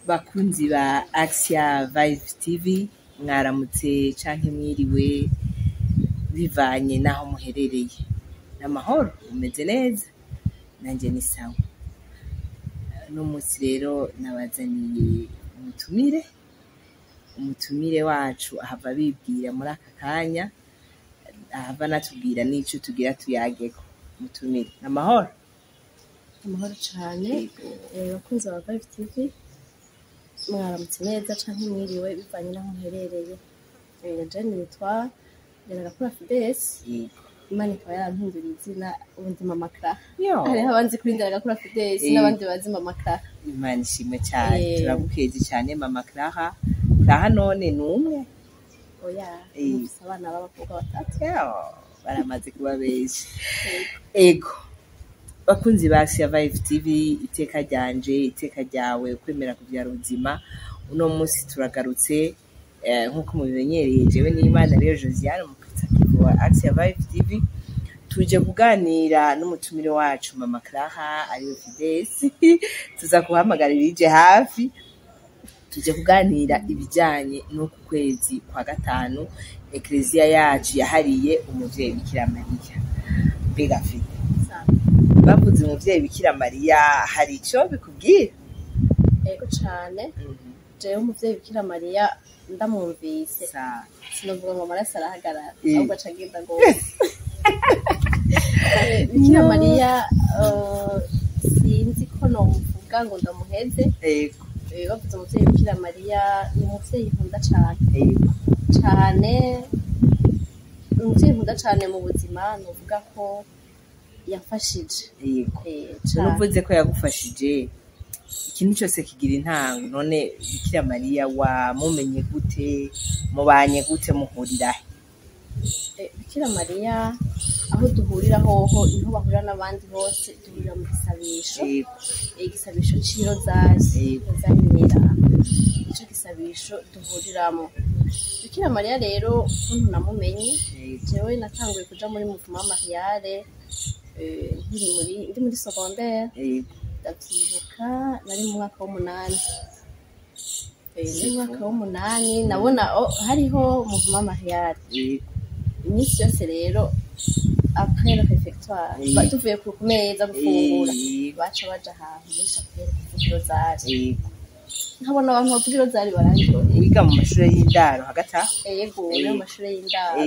Bakunzi ba Axia Vibe TV mwaramutse canke mwiriwe bivanye naho muherereye. Namahoro umeze neza nanje ni sawa. No munsi rero nabazaniye umutumire wacu ahava bibwira muri aka kanya, ahava natubwira n'ico tugira tuyageko. Mutumire namahoro. Amahoro cane bakunzi ba Vibe TV mwaramutse neza canke mwiriwe bivanye naho muherereye. Jane nitwa Ngenagakura Fides, Imana ikaba yarampinduriye izina ubundi Mama Clara. Hariho abanzi kuri Ngenagakura Fides n'abandi bazi Mama Clara. Imana ishimwe cyane, turagukeze cyane Mama Clara. Clara none numwe oya mufise abana b'abakobwa batatu baramaze kuba benshi. Ego bakunzi ba Axia Vibe TV, iteka ryanje iteka ryawe ukwemera kuvyara ubuzima. Uno munsi turagarutse nkuko mubimenyereye, jewe n'Imana rero Josiane mukitsakivu wa Axia Vibe TV, tuje kuganira n'umutumire wacu Mama Clara ariwe Fides. Tuza kuhamagarira ije hafi, tuje kuganira ibijanye no ku kwezi kwa gatanu Ecclesia yacu yahariye umuvyeyi Bikira Mariya. Mbega Fides, bavuze umuvyeyi Bikira Mariya hari ico bikubwira? Ego cane, jewe umuvyeyi Bikira Mariya ndamwumvise sinovuga ngo amaraso arahagarara ahubwo aca agenda gose. Bikira Mariya sinzi ko nomuvuga ngo ndamuheze. Bavuze umuvyeyi Bikira Mariya ni umuvyeyi nkunda cane cane, umuvyeyi nkunda cane mu buzima. Novuga ko yafashije. Nuvuze ko yagufashije, ikintu cyose kigira intango. None Bikira Mariya wamumenye gute, mubanye gute, muhurira he? Bikira Mariya aho duhurira hoho niho bahurira n'abandi bose, duhurira mu gisabisho. Igisabisho c'irozari nyera, ico gisabisho duhuriramo. Bikira Mariya rero ukuntu namumenye, jewe natanguye kuja muri Mouvement Mariale ndi muri secondaire. Ndavyibuka nari mu mwaka w'umunani. Nabona hariho Mouvement Mariale iminsi yose. Rero après le réfectoire tuvuye ku meza gufungura, baca baja ahantu benshi kuvuga irozari. Nkabona abantu bavuga irozari barangiryoheye. Wiga mu mashure y'indaro hagati aho? Yego mu mashure y'indaro.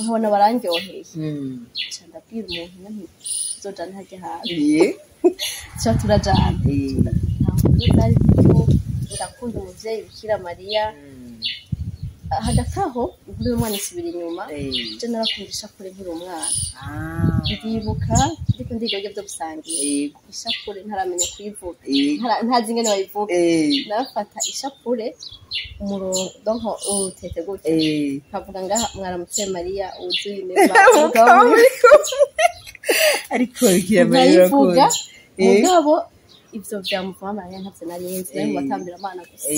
Nkabona barangyoheye. Ca ndabwira umuntu nti tuzojana harya hantu. Ca turajana. Irozari ndakunda umuvyeyi Bikira Mariya. Hagati aho nkuru y'umwana isubira inyuma, je narakunda ishapure nkiri umwana. Ndibuka ndiko ndiga ibyo gusangira ishapure ntaramenya kuyivuga, ntazi ingene bayivuga. Narafata ishapure umurongo donc utete gute, kavuga ngaha mwaramutse Mariya uzuye neza ariko Bikira Mariya bayivuga mugabo ivyo vya Mouvement Mariale ntavyo narinzi, nari mu batambira Imana gusa.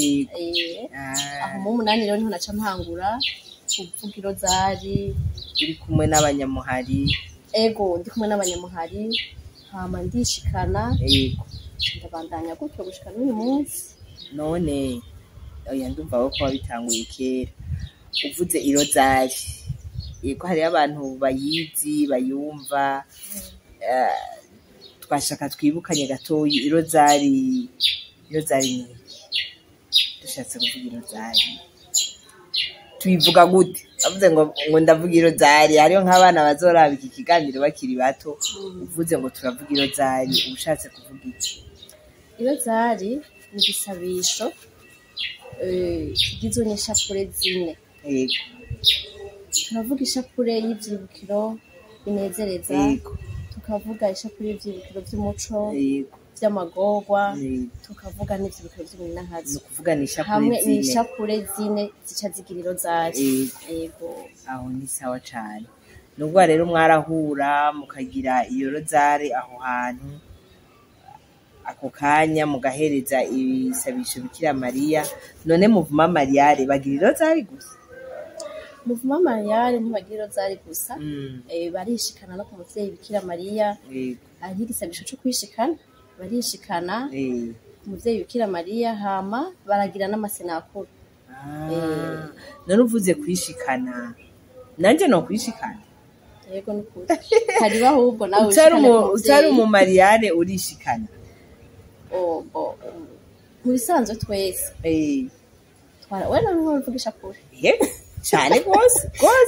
Aho mu munani rero niho naca mpangura kuvuga irozari. Uri kumwe n'abanyamuhari? Ego ndi kumwe n'abanyamuhari, hama ndishikana. Ndabandanya gutyo gushika n'uyu munsi. None oya ndumva ko wabitanguye kera uvuze irozari. Yego hariyo abantu bayizi bayumva, twashaka twibukanye gatoyi irozari ni dushatse kuvuga irozari tuyivuga gute? Avuze ngo ndavuga irozari, hariyo nk'abana bazoraba iki kiganiro bakiri bato, uvuze ngo turavuga irozari ubushatse kuvuga iki? Irozari ni igisabisho kigizwe n'ishapure zine. Turavuga ishapure y'ivyibukiro binezereza, tukavuga ishapure y'ivyibukiro vy'umuco vy'amagorwa, tukavuga n'ivyibukiro vy'umunankazi. Nukuvuga ni ishapure hamwe zine. Ni ishapure zine zica zigira irozari. Yego aho ni sawa cane. Nubwo rero mwarahura mukagira iyo rozari aho hantu, ako kanya mugahereza ibisabisho Bikira Mariya. None Mouvement Mariale bagira irozari gusa? Mouvement Mariale ntibagira irozari gusa, barishikana no ku muvyeyi Bikira Mariya. Ari igisabisho co kwishikana, barishikana umuvyeyi Bikira Mariya hama baragira n'amasenakuru. None uvuze kwishikana nanje no kwishikana yego nukuri hariho ahubwo nawe utari umumariyare urishikana mu bisanzwe twese wena ntuvugisha kure cyane rwose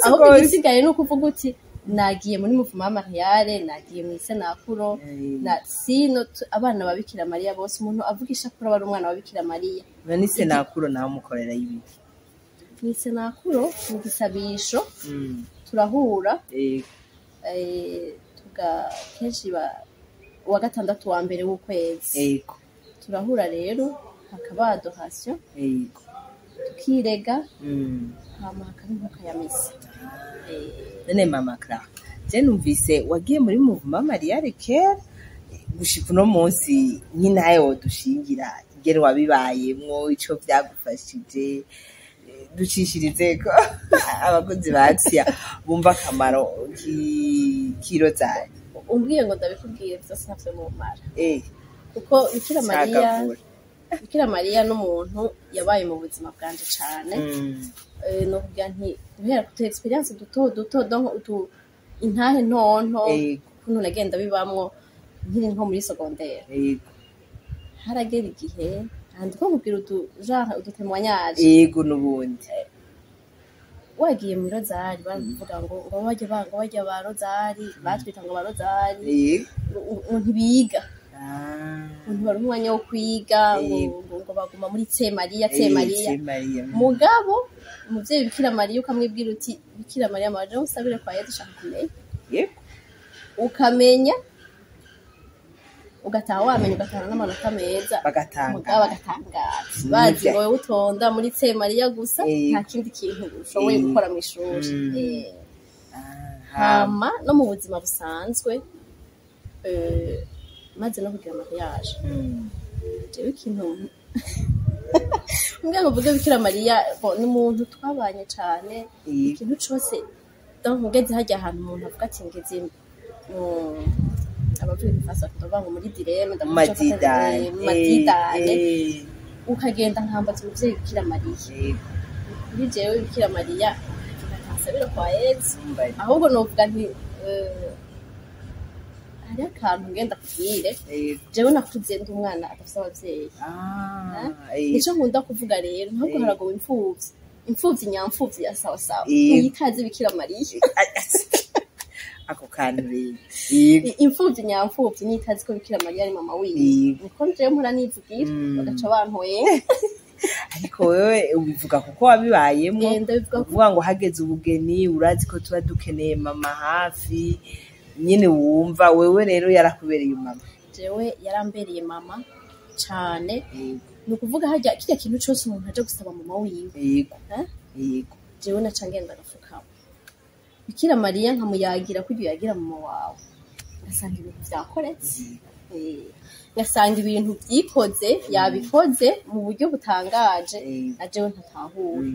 ahubwo igisigaye ni ukuvuga uti nagiye muri muvuma w'amariyare nagiye mu isenakuro sino abana ba Bikira Mariya bose umuntu avugisha kure aba ari umwana wa Bikira Mariya. None isenakuro nawe umukorera y'ibiki? Mu isenakuro mu gisabisho turahura kenshi wa gatandatu wa mbere w'ukwezi turahura rero hakaba adoration tukirega hama hakaba inkuka ya misa. None mama Clara je numvise wagiye muri muvuma Mariya kera gushika uno munsi nyinaye wodushingira ingene wabibayemwo ico vyagufashije ducishirize ko abakozi batsiya bumva akamaro k'irozari. Umbwiye ngo ndabikubwiye byose navyo mu mara kuko Bikira Mariya n'umuntu yabaye mu buzima bwanje cane no kugira nti guhera ku experience duto donc intahe ntonto kuntu nagenda bibamwo nkiri nko muri secondaire haragera igihe handiko nkubwira udutemwanyaje n'ubundi wagiye mu rozari bavuga ngo bajya ba rozari batwita ngo ba rozari ntibiga bari umwanya wo kwiga ngo baguma muri Mariya mugabo umuvyeyi Bikira Mariya ukamwibwira uti Bikira Mariya maje usabire kwa Yesu ushaka kumenya ukamenya ugataha wamenye ugatahana n'amanota meza bagatangaza bazi ngo wowe utonda muri Mariya gusa nta kindi kintu ushoboye gukora mu ishuri. Hama no mu buzima busanzwe maze no kugira mariage jewe ikintu mbwa uvuga Bikira Mariya n'umuntu twabanye cyane ikintu cyose donc ngeze hajya ahantu umuntu avuga ati ngeze abavuye bifasa kuvuga muri direme madidane ukagenda nkambaza umuvyeyi Bikira Mariya kuri jewe Bikira Mariya ntasabira kwa Yesu ahubwo novuga nti hari akantu ngenda kubwire jewe nakuze ndi umwana adafite abavyeyi nico nkunda kuvuga rero ntabwo harago imfuvyi nyamfuvyi ya sawa uyitaze Bikira Mariya ako kantu rero imfuvyi nyamfuvyi nitazi ko Bikira Mariya ari mama wiwe niko nje mpora nivugira bagaca bantoye ariko wewe ubivuga kuko wabibayemo uvuga ngo hageze ubugeni urazi ko tuba dukeneye mama hafi nyine wumva wewe rero yarakubereye mama. Jewe yarambereye mama cyane ni ukuvuga hajya kijya kintu cyose umuntu aje gusaba mama wiwe jewe naca ngenda gafukama Bikira Mariya nkamuyagira kujya yagira mama wawe ngasanga ibintu byakoretse ngasanga ibintu byikoze yabikoze mu buryo butangaje najewe ntatahura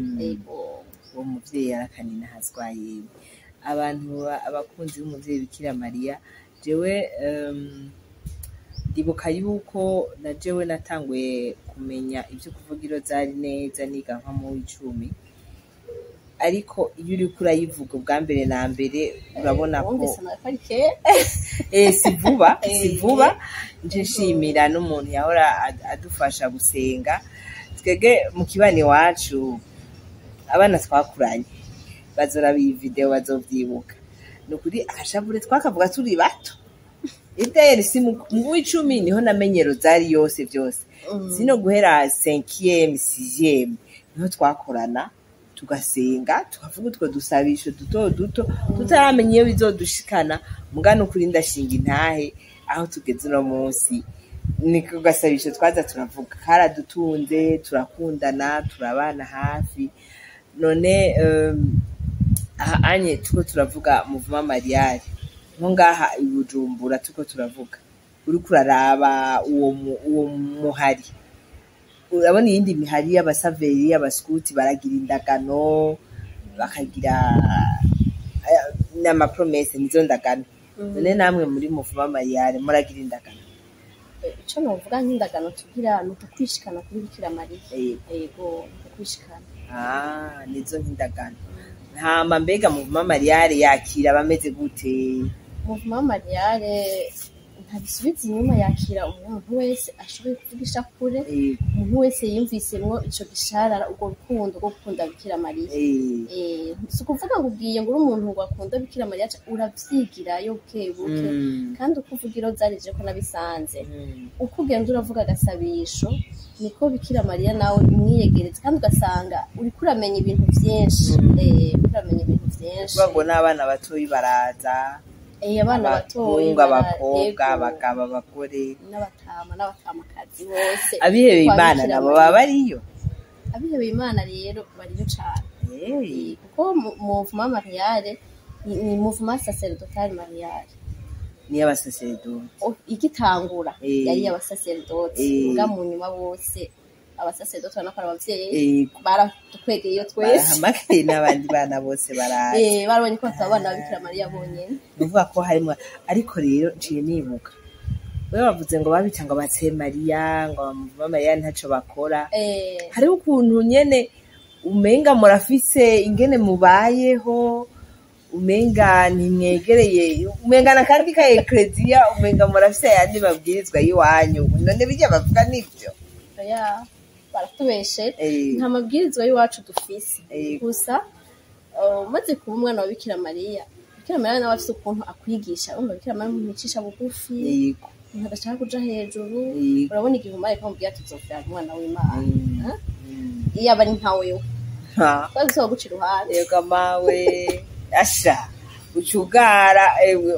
uwo muvyeyi yarakanina hazwaye abantu abakunzi b'umuvyeyi Bikira Mariya jewe ndibuka yuko na jewe natanguye kumenya ibyo kuvuga irozari neza niga nka mu 10 ariko iyo uri kurayivuga ubwa mbere na mbere urabona ko si vuba nje nshimira n'umuntu yahora adufasha gusenga twege mu kibani wacu abana twakuranye bazora bi video bazovyibuka nukuri akashavure twakavuga turi bato idere si mu 10 niho namenye rozari yose byose sino guhera 5e 6e niho twakorana tugasenga tukavuga utwo dusabisho duto tutaramenye iyo bizodushikana mugano kuri ndashinga intahe aho tugeze no munsi niko gasabisho twaza turavuga karadutunze turakundana turabana hafi none anye tuko turavuga muvuma Mariya nko ngaha ibujumbura tuko turavuga uri kuraraba uwo muhari urabona iyindi mihari y'abasaveri y'abaskuti baragira indagano bakagira n'ama promesse nizo ndagano none namwe muri muvuma Mariya muragira indagano ico novuga nk'indagano tugira ni ukwishikana kuri Bikira Mariya. Yego ukwishikana. Nizo nk'indagano. Ntama mbega Muvuma Mariale yakira bameze gute? Muvuma Mariale ntabisubiza inyuma, yakira umuntu wese ashoboye kuvugisha kure, umuntu wese yumvisemwo ico gisharara, urwo rukundo rwo gukunda Bikira Mariya. Si ukuvuga ngo ubwiye ngo uri umuntu ngo akunda Bikira Mariya, uravyigirayo bukebuke, kandi uko uvugira zarije ko nabisanze, uko ugenda uravuga agasabisho niko Bikira Mariya nawe umwiyegereza, kandi ugasanga uriko uramenya ibintu vyinshi. Uramenya ibintu vyinshi, ngo n'abana batoyi baraza, abana batoyi, abakobwa, abagabo, abagore, n'abatamakazi bose. Abihebeye Imana nabo baba bariyo. Abihebeye Imana rero bariyo cane, kuko Muvuma Mariale ni Muvuma Sacerdotal Mariale, ni y'abasaseredoti. Igitangura yari y'abasaseredoti, nga mu nyuma bose abasaseredoti banakora abavyeyi baratwegeye twese, barahamagaye n'abandi bana bose baraje. barabonye ko abana ba Bikira Mariya bonyene, nuvuga ko harimo. Ariko rero nciye nibuka we bavuze ngo babita ngo batse Mariya, ngo Muvuma Mariya ntaco bakora. Hariho ukuntu nyene umenga murafise ingene mubayeho, umenga ntimwegereye, umenga na kandi ka ekleziya, umenga murafise ayandi mabwirizwa y'iwanyu. None bijya bavuga nivyo? baratubeshe, nta mabwirizwa y'iwacu dufise. Gusa umaze kuba umwana wa Bikira Mariya, Bikira Mariya nawe afise ukuntu akwigisha. Urumva Bikira Mariya nticisha bugufi, ntadashaka kuja hejuru. Urabona igihe umareka mubwira tuzovyara umwana w'Imana, iyo aba ari nka wewe twagusaba guca iruhande. Yego mawe asha ucugara,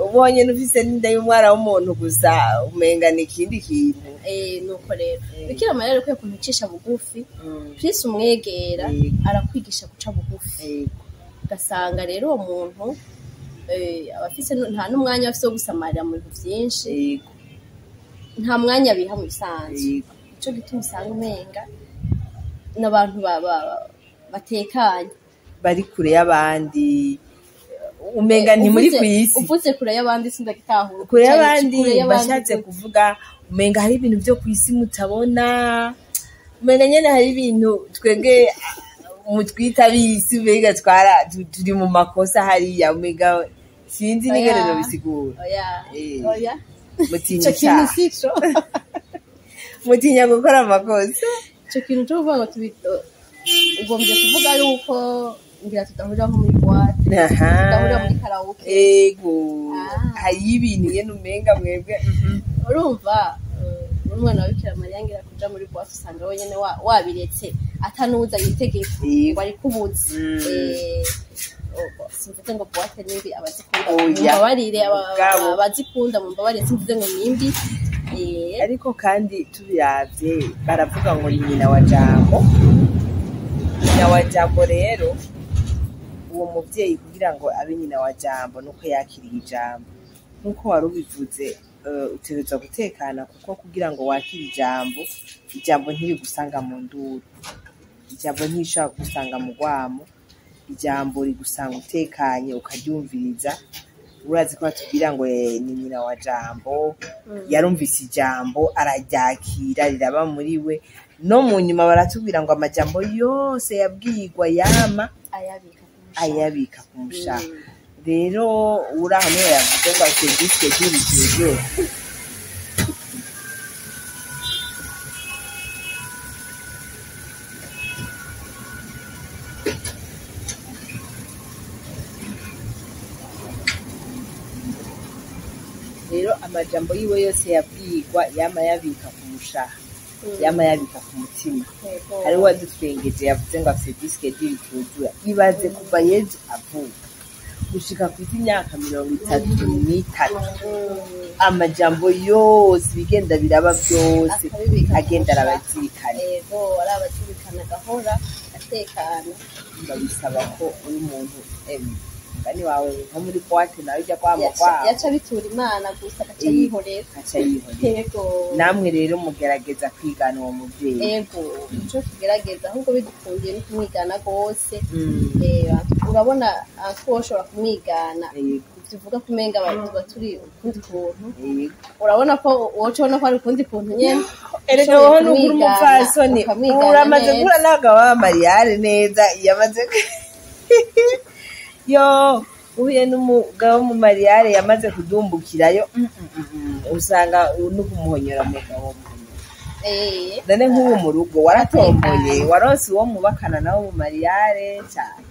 ubonye nufise n'inda y'umwana w'umuntu gusa umenga ni ikindi kintu. Nuko rero Bikira Mariya rero kuntu icisha bugufi, Kristo umwegera arakwigisha guca bugufi. Ugasanga rero uwo muntu abafise nta n'umwanya afise wo gusamarira mu bintu vyinshi, nta mwanya biha mu bisanzwe. Ico gituma usanga umenga n'abantu batekanye, bari kure y'abandi, umenga ni muri kwisi. Uvuze kure y'abandi sindagitahura. Kure y'abandi bashatse kuvuga umenga hari ibintu byo kwisi mutabona, umenga nyene hari ibintu twege mutwita bisi, umenga turi mu makosa hariya, umenga sinzi n'igerero bisigura. Oya mutinya cyane, mutinya gukora amakosa. Ico kintu cyo kuvuga ngo ugombye kuvuga yuko ngira tudahurira nko muri boîte, tudahurira muri karaoke. Hari ibintu yene umenga mwebwe. Urumva umwana wa Bikira Mariya ngira kuja muri boîte usanga wenyene wabiretse atanuza yitegeko ngo ari kubuza. Simvuze ngo boîte nimbi abazikunda mumbabarire, abazikunda mumbabarire, simvuze ngo nimbi. Ariko kandi tubiravye baravuga ngo ni nyina wa Jambo. Nyina wa Jambo rero, uwo muvyeyi kugira ngo abe nyina wa Jambo nuko yakiriye ijambo. Nkuko wari ubivuze, utegerezwa gutekana, kuko kugira ngo wakire ijambo ntirigusanga mu nduru, ijambo ntishobora gusanga mu rwamo, ijambo rigusanga utekanye ukaryumviriza. Urazi ko batubwira ngo ni nyina wa Jambo, yarumvise ijambo araryakira riraba muri we. No mu nyuma baratubwira ngo amajambo yose yabwirwa yama ayabika ku mushaha. Rero uraho niwe yavuze ngo service y'ibiryo. Rero amajambo yiwe yose yabwirwa yama yabika ku mushaha, yama yabika ku mutima. Hari wadutwengeje yavuze ngo afite disque y'ibitujura. Ibaze kuva Yezu avuka gushika ku imyaka 33, amajambo yose bigenda biraba byose agenda arabazirikana. Arabazirikana gahora atekana. Babisaba ko uri umuntu mugani wawe nko muri boîte nawe ujya kwama kwa yaca bitura imana gusa gaca yihorera yego namwe rero mugerageza kwigana uwo muvyeyi yego ico tugerageza ahubwo bidukundiye no kumwigana gose urabona twoshobora kumwigana tuvuga kumenga abantu baturi ukundi kuntu urabona ko wocona ko ari ukundi kuntu nyene erega wowe n'ukuri umupfasoni uramaze gura n'abagabo ba Mariare neza yamaze yo uhuye n'umugabo mu Mariare yamaze kudumbukirayo usanga no kumuhonyora mugabo none nk'ubu mu rugo waratomboye waronse uwo mubakana nawe mu Mariare cyane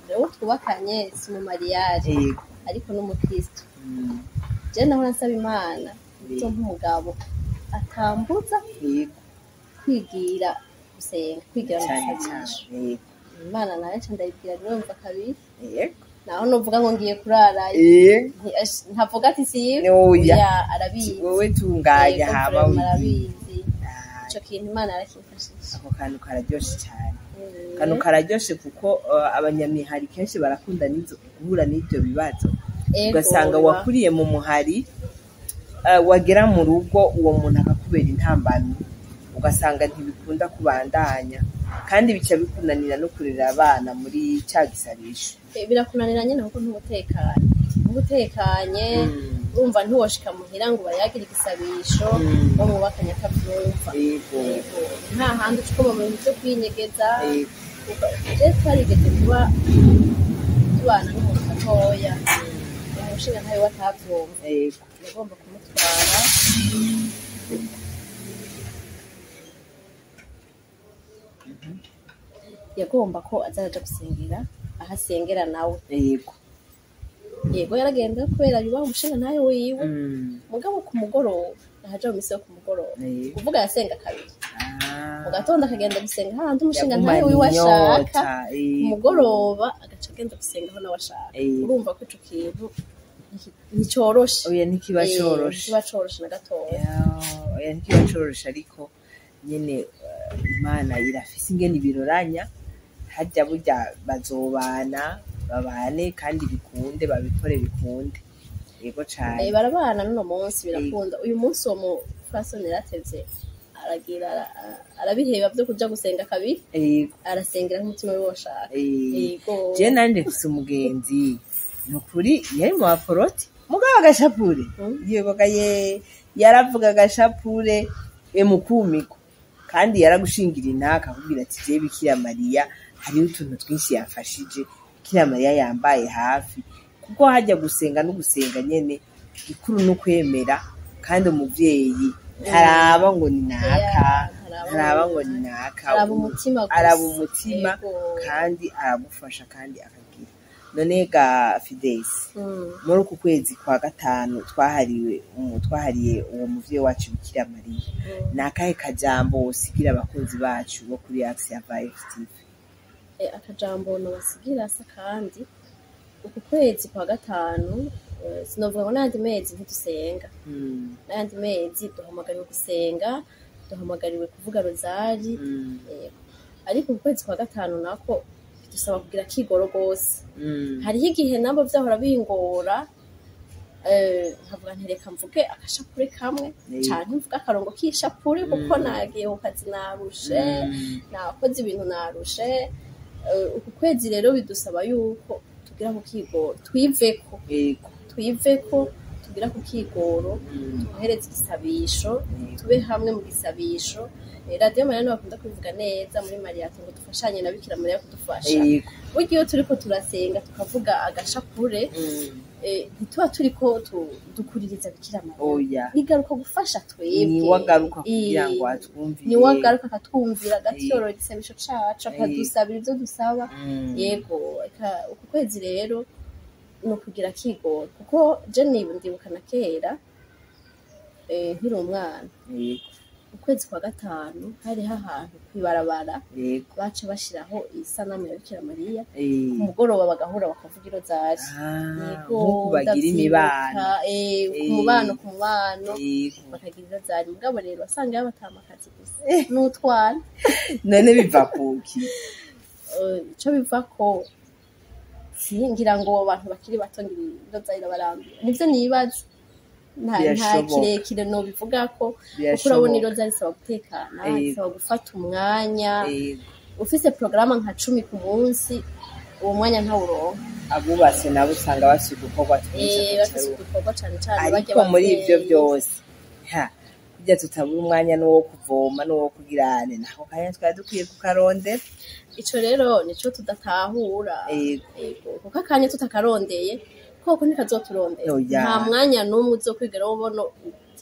rero twubakanye si mu Mariare ariko n'umukristo je naho nasaba imana zo nk'umugabo atambuza kwigira gusenga kwigira n'isabisho imana nayo nca ndayibwira numva kabiri naho novuga ngo ngiye kurarayo ntavuga ati siyo arabizi wowe tunganya hama arabizi ico kintu imana yarakimfashije ako kantu kararyoshe cyane kantu kararyoshe kuko abanyamihari kenshi barakunda guhura n'ibyo bibazo ugasanga wakuriye mu muhari wagera mu rugo uwo muntu akakubera intambamyi ugasanga ntibikunda kubandanya kandi bica bikunanira no kurera abana muri cya gisabisho birakunanira nyine kuko ntubutekanye urumva ntiwoshika muhira ngo bayagira igisabisho bo mubakanye akavyumva nta handi ucukoma mu bintu byo kwinyegeza rero twarigeze kuba tubana n'umuntu gatoya umushinga ntawe watavyumva yagomba kumutwara yagomba ko azaja gusengera aho asengera nawe yego yaragenda kubera yubaha umushinga ntawe wiwe mugabo ku mugoroba ahaja mu misi yo ku mugoroba kuvuga yasenga kabiri mu gatondo akagenda gusenga hahandi umushinga ntawe wiwe ashaka ku mugoroba agaca agenda gusenga aho nawe ashaka urumva ko ico kintu nticoroshe oya ntikiba coroshe na gatoya oya ntikiba coroshe ariko nyene imana irafise ingene ibiroranya hajya burya bazobana babane kandi bikunde babikore bikunde yego cyane barabana n'uno munsi birakunda uyu munsi uwo mufasoni yaratevye aragira arabiheba byo kuja gusenga kabiri arasengera nk'umutima we washaka yego je nanje mfise umugenzi nukuri yari mu aporoti mugabo agashapure yego yaravuga agashapure mukumiko kandi yaragushingira intaka akubwira ati je Bikira Mariya hariho utuntu twinshi yafashije Bikira Mariya yambaye hafi kuko hajya gusenga no gusenga nyene gikuru no kwemera kandi umuvyeyi ntaraba ngo ni naka araba umutima kandi aragufasha kandi akagira none ga Fides muri uku kwezi kwa gatanu twahariye uwo muvyeyi wacu Bikira Mariya nakahe kajambo usigira abakunzi bacu bo kuri Axe ya Vibe TV akajambo no basigira sa kandi uku kwezi kwa gatanu sinovuga ngo nandi mezi ntidusenga nandi mezi duhamagariwe gusenga duhamagariwe kuvuga rozari ariko uku kwezi kwa gatanu nako dusaba kugira kigoro gose hariho igihe nabo vyahora bingora nkavuga ntereka mvuge agashapure kamwe canke mvuga akarongo k'ishapure kuko nagiye ku kazi narushe nakoze ibintu narushe uku kwezi rero bidusaba yuko tugira ku kigoro twiveko tugira ku kigoro tuhereze igisabisho tube hamwe mu gisabisho Radio Mariya bakunda kuvuga neza muri Mariya ngo dufashanye na Bikira Mariya kudufasha buryo iyo turiko turasenga tukavuga agashapure ntituba turiko dukuririza Bikira Mariya nigaruka gufasha twebwe ni wagaruka kugira ngo atwumvire ni wagaruka akatwumvira gatyorora igisabisho cacu akadusabira ivyo dusaba yego uku kwezi rero no kugira kigoro kuko je ndibukana kera nkiri umwana ukwezi kwa gatanu hariho ahantu kwibarabara baca bashiraho isanamu ya Bikira Mariya ku mugoroba bagahura bakavuga irozari yego bagira imibano ku mubano bakagira irozari mugabo rero basanga yabatamakazi gusa n'utwana none biva kuki ico biva ko singira ngo abantu bakiri bato ngiro zaira barambira nivyo nibaza nta kirekire no bivuga ko kuko urabona iro zari saba gutekana saba gufata umwanya ufise programme nka 10 ku munsi uwo mwanya ntawuronka abubase nabo usanga bafite udukorwa twinshi bafite udukorwa cyane ariko muri ivyo byose kujya tutabura umwanya n'uwo kuvoma n'uwo kugirane naho kanya twari dukwiye kukarondera ico rero nico tudatahura kuko akanya tutakarondeye koko ntikazoturondera nta mwanya n'umwe uzokwigera ubona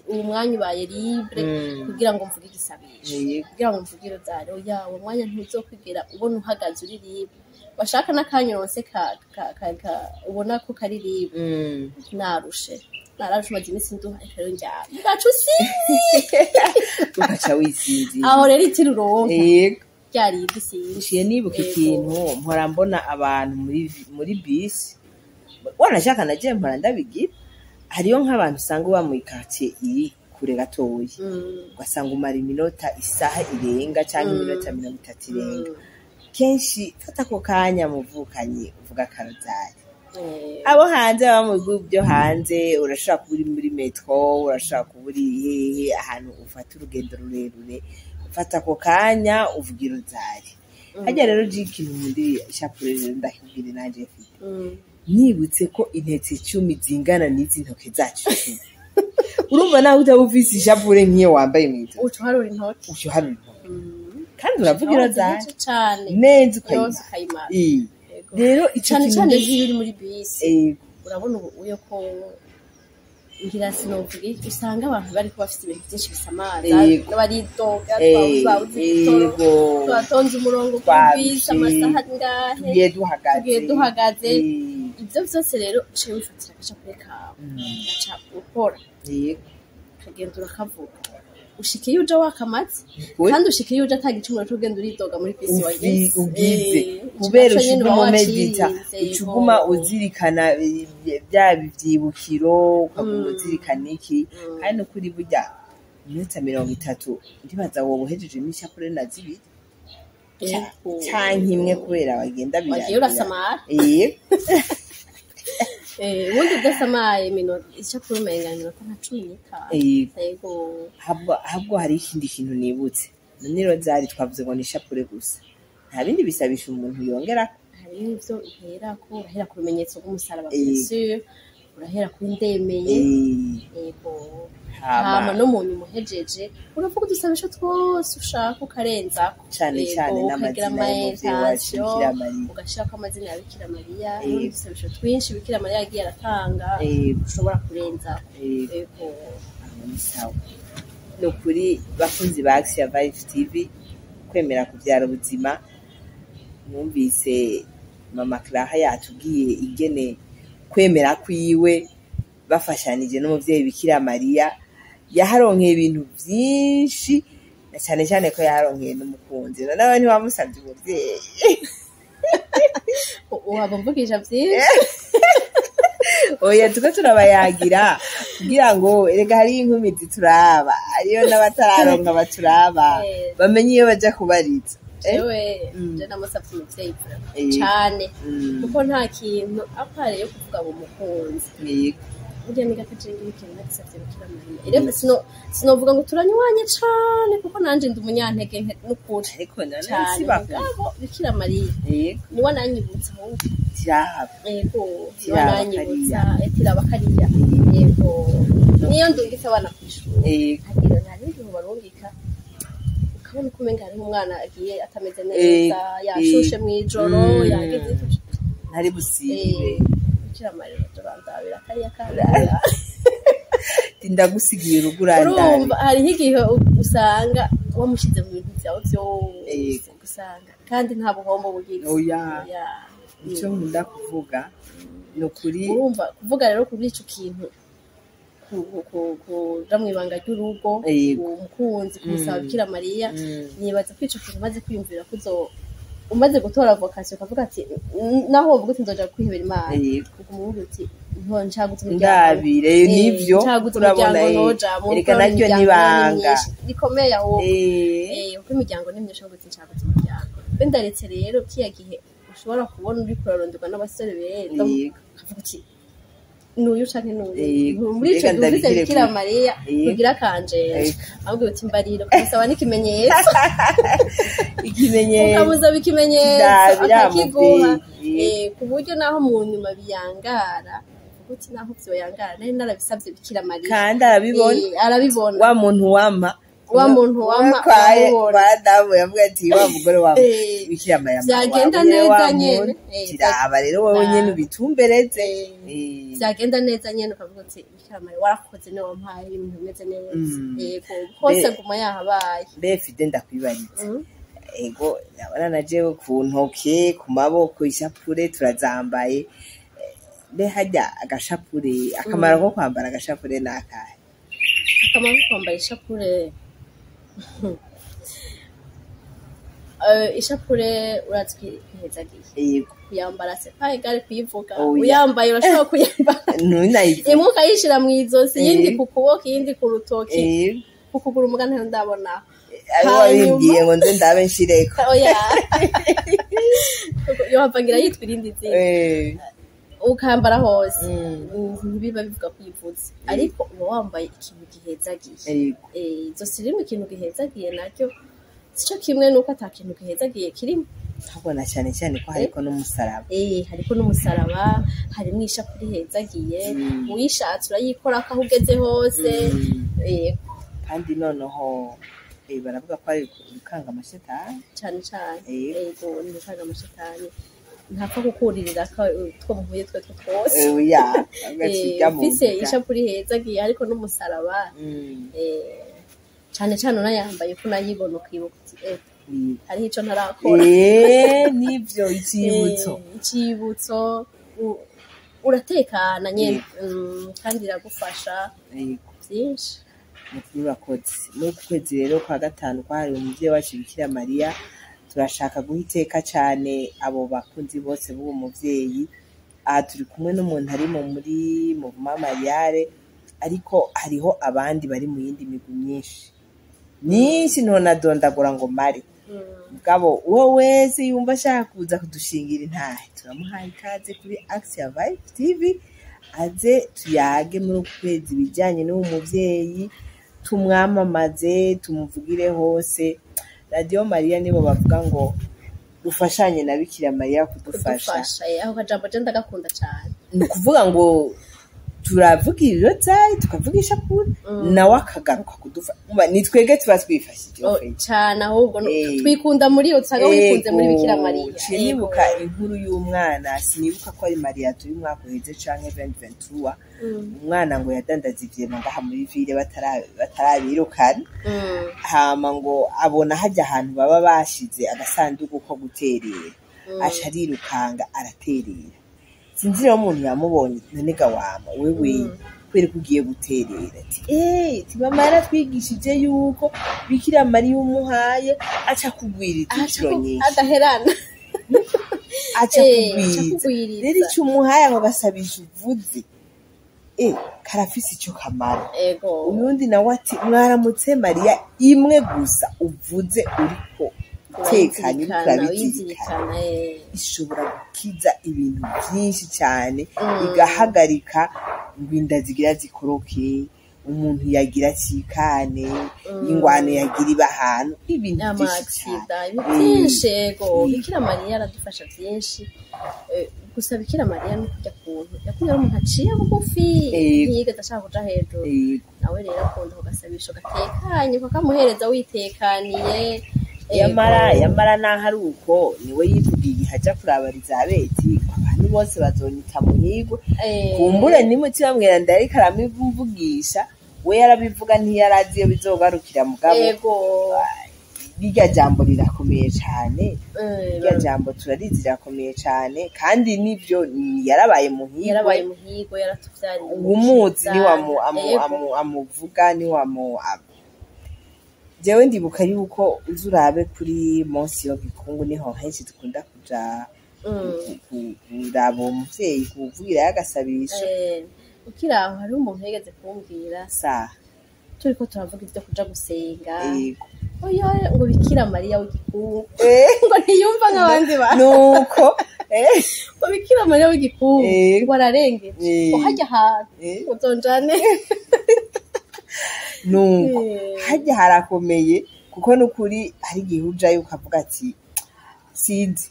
uwo mwanya ubaye libre kugira ngo mvuge igisabisho kugira ngo mvuge rozari uwo mwanya ntuzokwigera ubona uhagaze uri libre bashaka n'akanya uronse ubona ko kari libre narushe maze imisi nduha rero njyana ngacu ugaca wisinzira aho rero itiruronka ryari igisinzira nibuka ikintu mpora mbona abantu muri bisi wanashaka naje mpora ndabigira hariyo nk'abantu usanga uba mu quartier iri kure gatoya ugasanga umara iminota isaha irenga cyangwa iminota 30 irenga kenshi fata ko kanya muvukanye uvuga karozari abo hanze baba mu bihugu byo hanze urashaka kuburi muri metro urashaka kuburi hehe ahantu ufata urugendo rurerure fata ko kanya uvuga irozari hajya rero ikintu muri chapure ndakubwira nanje mfite nibutse ko intetse 10 zingana n'izi ntoke zacu urumva nawe utabufise chapure nkiyo wambaye mwito ucuharura intoke kandi uravuga irozari neza ukayimara rero cyane nk'iyo uri muri bisi urabona uyo ko ngira sinovuga usanga abantu bari ko bafite ibintu byinshi bisamaza n'abaridoga twatonze umurongo ku bisi amasaha ngahe tugiye duhagaze ibyo byose rero uciye wifatira agaca kure kawe ugaca ukora ukagenda urakavuga ushikiye uja wakamaze kandi ushikiye uja atagicumuro c'ugenda uridoga muri bisi ugize kubera ushuguma medita ucuguma uzirikana bya bivyibukiro ukaguma uzirikana iki kandi kuri burya iminota 30 ndibaza wowe uhejeje n'ishapure na zibiri cyane imwe kubera bagenda bagiye urasamara ubundi udasamaye minota ishapure umenga minota nka 15 habwo hari ikindi kintu nibutse niro zari twavuze ngo ni ishapure gusa nta bindi bisabisha umuntu yongera hari n'ivyo uherako urahera ku bimenyetso bw'umusaraba Yesu urahera ku ndemeye hama no muntu muhejeje uravuga udusabisho twose ushaka ukarenza cyane n'amazina y'Umuvyeyi ugashaka amazina ya Bikira Mariya n'udusabisho twinshi Bikira Mariya yagiye aratanga ushobora kurenza sawa no kuri bakunzi ba Action Vibe TV kwemera kuvyara ubuzima mwumvise mama Clara yatubwiye ingene kwemera kwiwe bafashanije n'umuvyeyi Bikira Mariya yaharonkeye ibintu byinshi cyane ko yaharonkeye n'umukunzi nawe ntiwamusabye umuvyeyi wabamvukisha byinshi oya turabayagira kugira ngo erega hari inkumi zituraba ariyo n'abatararonka baturaba bamenye iyo baja kubariza jewe je namusabye umuvyeyi cyane kuko nta kintu apare yo kuvuga ngo umukunzi burya niga kajenga ikintu nagisabye Bikira Mariya irebe sinovuga ngo turanyuwanye cyane kuko nanje ndi umunyantege n'ukuri ariko nanasi bakabo Bikira Mariya ni wananyibutsa aho yego wananyibutsa tirabakariya yego niyo ndungitse abana kwishuri agira nari ndi barungika ukabona kumenga ari umwana agiye atameze neza yashushe mwijoro yageze ntari busibe Bikira Mariya turandabira kariya kariya ndagusigiye uruguranda urumva hari igihe usanga wamushize mu bintu byawe byose gusanga kandi nta buhombo bugize icyo nkunda kuvuga no kuri urumva kuvuga rero kuri ico kintu kuja mwibanga ry'urugo umukunzi kumusaba Bikira Mariya nibaza ko ico kintu maze kwiyumvira kuzo umaze gutora vocation kavuga ati naho uvuga uti ndoja kwihebera Imana kukumubwira uti nshagutse ndabire nivyo urabona ereka naryo nibanga rikomeye aho uko imiryango nimwe nshagutse umuryango bendaretse rero kiya gihe ushobora kubona uri kurarondorwa n'abasore beza ukavuga uti nuyu canke nuyu muri ico dufise Bikira Mariya kugira kanjera ahubwo uti mbariro kusaba n'ikimenyetso ukabuza bikimenyetso akakiguha ku buryo naho mu nyuma biyangara uti naho vyoyangara nari narabisavye Bikira Mariya kandi arabibona wa muntu wama baradamu yavuga ati wa mugore wa Bikira Mariya byagenda neza nyene kiraba rero wowe nyene ubitumbereze byagenda neza nyene ukavuga uti Bikira Mariya warakoze ne wampaye ibintu bimeze neza yego hose guma yahabaye Fide ndakwibaritse ego nabona najewe ku ntoke ku maboko ishapure turazambaye hajya agashapure akamaro ko kwambara agashapure nakahe akamaro ko kwambara ishapure ishapure urazwi hezagiye kuyambara se pa egare kuyivuga uyambaye urashobora kuyambara imwe ukayishira mu izosi yindi ku kuboko yindi ku rutoki ku kuguru umugana ntayo ndabona wabimbwiye ngo nze ndabe nshireko oya yohavangira yitwa irindi zina ukambara hose ntibiba bivuga kwivuza ariko uba wambaye ikintu gihezagiye izosi ririmo ikintu gihezagiye naryo sico kimwe nuko ata kintu gihezagiye kirimo habona cyane cyane ko hariko n'umusaraba hariko n'umusaraba harimo ishapure ihezagiye uyishatse urayikora ko ugeze hose kandi noneho baravuga ko ari urukanga amashetani cyane yego ni urukanga amashetani ntapfa kukuririra ko two muhuye twe twose ufise ishapure ihezagiye ariko n'umusaraba cyane unayambaye ko unayibona ukibuka uti hariho ico ntarakora nivyo icibutso uratekana nyene kandi iragufasha byinshi urakoze muri kwezi rero kwa gatanu kwahariwe umuvyeyi wacu Bikira Mariya turashaka guha iteka cyane abo bakunzi bose b'uwo muvyeyi aha turi kumwe n'umuntu ari muri Mouvement Mariale ariko hariho abandi bari mu yindi migwi myinshi ntonadondagura ngo mare mugabo uwo wese yumva ashaka kuza kudushingira intahe turamuhaye ikaze kuri Axia Vibe TV aze tuyage muri ukwezi bijyanye n'uwo muvyeyi tumwamamaze tumuvugire hose Radio Maria nibo bavuga ngo dufashanye na Bikira Mariya kudufasha aho kajambo je ndagakunda cyane ni kuvuga ngo turavuga ibirota tukavugisha kuri nawe akagaruka kudufa ni twege tuba twifashije cyane ahubwo twikunda muri yo tsaga wikunze muri Bikira Mariya nibuka inkuru y'umwana sinibuka ko ari Mariya turi mwaka uheze canke 2023 umwana ngo yadandaza ivyema ngaha muri ville batarabirukana hama ngo abona hajya ahantu baba bashize agasanduku ko guterera asharirukanga araterera sinzi rero umuntu yamubonye nonega wama wewe kwere kugiye guterera ati mama yaratwigishije yuko Bikira Mariya umuhaye aca kugwiriza inshuro nyinshi adaherana aca kugwiriza rero icyo umuhaye ngo gasabisha uvuze karafise icyo kamara uyundi nawe ati mwaramutse Mariya imwe gusa uvuze uriko tekanye urabizirikana ishobora gukiza ibintu byinshi cyane igahagarika ngo inda zigira zikoroke umuntu yagira cikane ingwane yagira ibahano ibintu byinshi yego Bikira Mariya aradufasha byinshi gusa Bikira Mariya no kujya kuntu yakuye umuntu aciye bugufi yigeze ashaka kuja hejuru nawe rero akunda kugasabisho gatekanye bakamuhereza witekaniye yamara naho ari uko niwe yivugiye hajya kurabariza abeti abantu bose bazonyita mu nyigwe kumbure nimuti bamwera ndari karamivumvugisha we yarabivuga ntiyarazi iyo bizogarukira mugabo birya jambo rirakomeye cyane birya jambo turarizi rirakomeye cyane kandi nivyo yarabaye muhigo yaratuvyariye umuzi ni amuvuga ni jewe ndibuka yuko uzurabe kuri Monsi yo Gikungu niho henshi dukunda kuja kuraba umuvyeyi kuvugira yagasabisho ukiraho hari umuntu yegeze kumbwira turiko turavuga ibyo kuja gusenga oya ngo Bikira Mariya w'igikungu ngo ntiyumva nk'abandi bantu nuko ngo Bikira Mariya w'igikungu ngo ararengeje ngo hajya ahantu uzonjane nuko hajya harakomeye kuko n'ukuri hari igihe ujayo ukavuga ati sinzi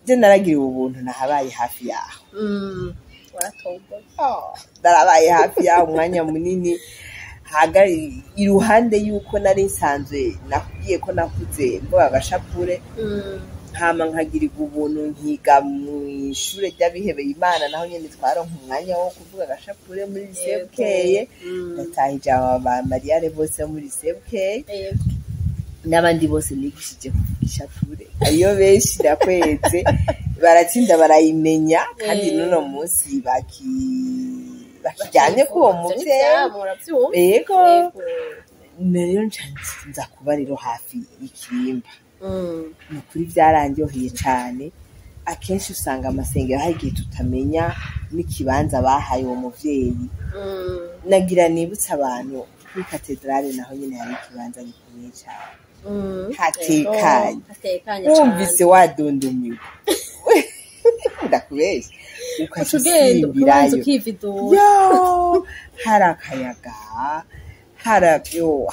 je naragira ubuntu nahabaye hafi yaho waratomboye narabaye hafi yaho umwanya munini hagari iruhande yuko nari nsanzwe nakubwiye ko nakuze mvuga agashapure hama nkagirirwa ubuntu nkiga mu ishure ry'abihebeye Imana naho nyene twaronka umwanya wo kuvuga agashapure muri Sebukeye natahije aba Mariare bose muri Sebukeye n'abandi bose nigishije kuvuga ishapure iyo benshi nakweze baratsinda barayimenya kandi n'uno munsi bakijyanye ko uwo muvyeyi yego rero nza kuba rero hafi y'ikirimba ni ukuri byarandyoheye cyane akenshi usanga amasengero hari igihe tutamenya n'ikibanza bahaye uwo muvyeyi nagira nibutsa abantu kuri katedrale naho nyine hari ikibanza gikomeye cyane hatekanye wumvise wadondomiwe ndakubeshya ukasimbirayo hari akayaga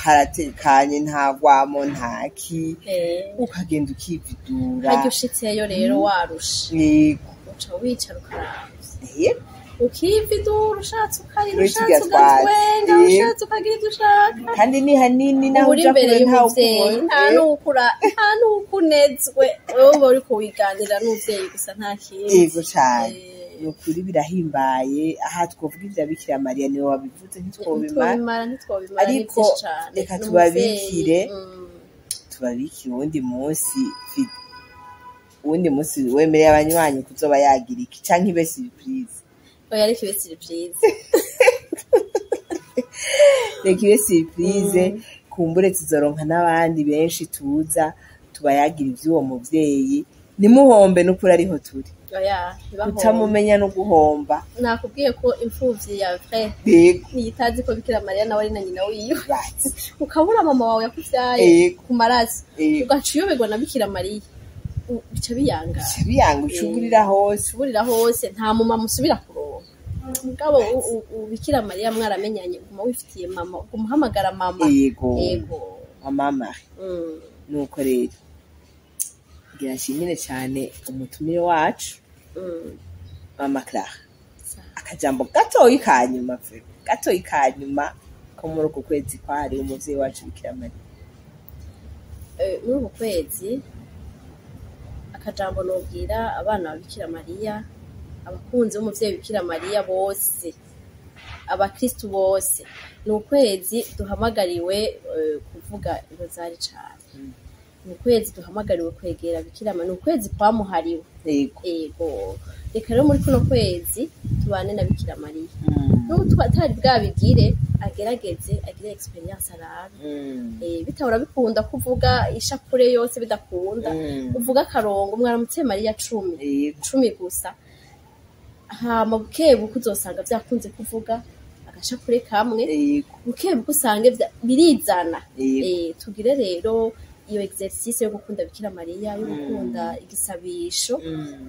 haratekanye ntagwamo ntaki ukagenda ukividura harya ushitseyo rero warusha uca wicara ukaraba ukividura ushatse ukarira ushatse ugatwenga ushatse ukagira ibyo ushaka kandi ni hanini naho uja kure nta n'ukunezwe wowe uri kuwiganira n'umuvyeyi gusa nta kintu yego cyane nukuri birahimbaye aha twovuga ivya Bikira Mariya niwe wabivuze ntitwobimara ariko reka tubabikire uwundi munsi wemereye abanywanyi kuzoba yagira iki canke ibe surprise oya ariko ibe surprise reka ibe surprise kumbure tuzoronka n'abandi benshi tuza tubayagira ivy'uwo muvyeyi nimuhombe n'ukuri ariho turi utamumenya no guhomba nakubwiye ko imfuvyi ya frère niyitazi ko Bikira Mariya nawe ari na nyina wiyo ukabura mama wawe yakuvyaye ku maraso ugaciyoberwa na Bikira Mariya bica biyanga ucuburira hose nta mama musubira kuronka mugabo Bikira Mariya mwaramenyanye uguma wifitiye mama umuhamagara mama yego mama nuko rero nshimire cyane umutumire wacu mama Clara akajambo gatoyi kanyuma ko muri uku kwezi kwari umuvyeyi wacu Bikira Mariya muri uku kwezi akajambo nobwira abana ba Bikira Mariya abakunzi b'umuvyeyi Bikira Mariya bose abakristu bose ni ukwezi duhamagariwe kuvuga rozari cyane ni ukwezi duhamagariwe kwegera Bikira Mariya ni ukwezi kwamuhariwe yego reka rero muri kuno kwezi tubane na Bikira Mariya n'ubwo atari bwabigire agerageze agire experience arabe bitahora bikunda kuvuga ishapure yose bidakunda uvuga karongo mwaramutse Mariya 10 gusa hama bukebuke uzosanga byakunze kuvuga agashapure kamwe bukebuke usange birizana tugire rero iyo exercice yo gukunda Bikira Mariya yo gukunda igisabisho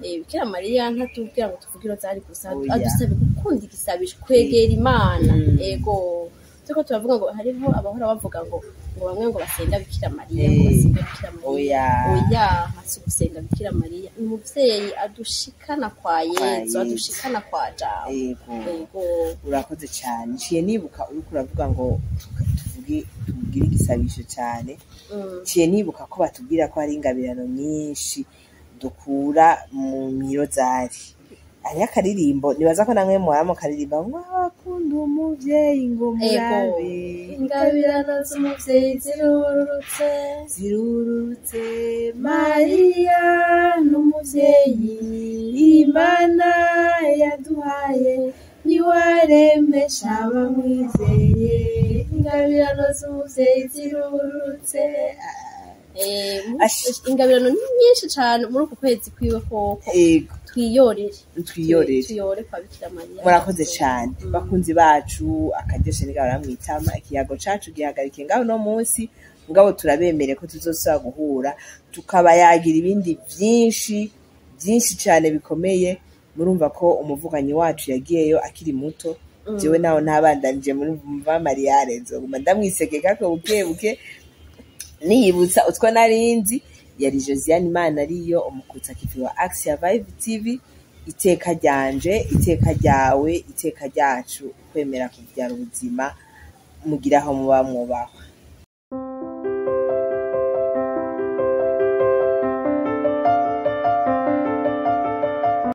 Bikira Mariya ntatubwira ngo tuvuge rozari gusa adusabe gukunda igisabisho kwegera Imana ego tuko turavuga ngo hariho abahora bavuga ngo bamwe ngo basenga Bikira Mariya ngo basenga Bikira Mariya oya hasi gusenga Bikira Mariya umuvyeyi adushikana kwa Yesu adushikana kwa Jawo ego urakoze cyane ciye nibuka uri kuravuga ngo tubwire igisabisho cyane ciye nibuka ko batubwira ko hari ingabirano nyinshi dukura mu mirozari anya karirimbo nibaza ko namwe muhamo karirimba ngo akunda umuvyeyi ngo murabe ingabirano z'umuvyeyi zirurutse Mariya n'umuvyeyi Imana yaduhaye niwaremesha abamwizeye ingabirano z'umuvyeyi zirurutse ingabirano nyinshi cyane muri uku kwezi kwiwe koko twiyorere kwa Bikira Mariya murakoze cyane bakunzi bacu akajeshe niga baramwitama ikiyago cacu gihagarike ngaho no munsi ngabo turabemere ko tuzosaba guhura tukabayagira ibindi byinshi cyane bikomeye. Murumva ko umuvukanyi wacu yagiyeyo akiri muto, jewe naho ntabandanije muri Mariare nzoguma ndamwisegeka ko buke niyibutsa utwo narinzi. Yari Josiane Imana ariyo umukutsa kivi wa Axia Vibe TV. Iteka ryanje, iteka ryawe, iteka ryacu, kwemera kubyara ubuzima, mugiraho muba mwubahwa.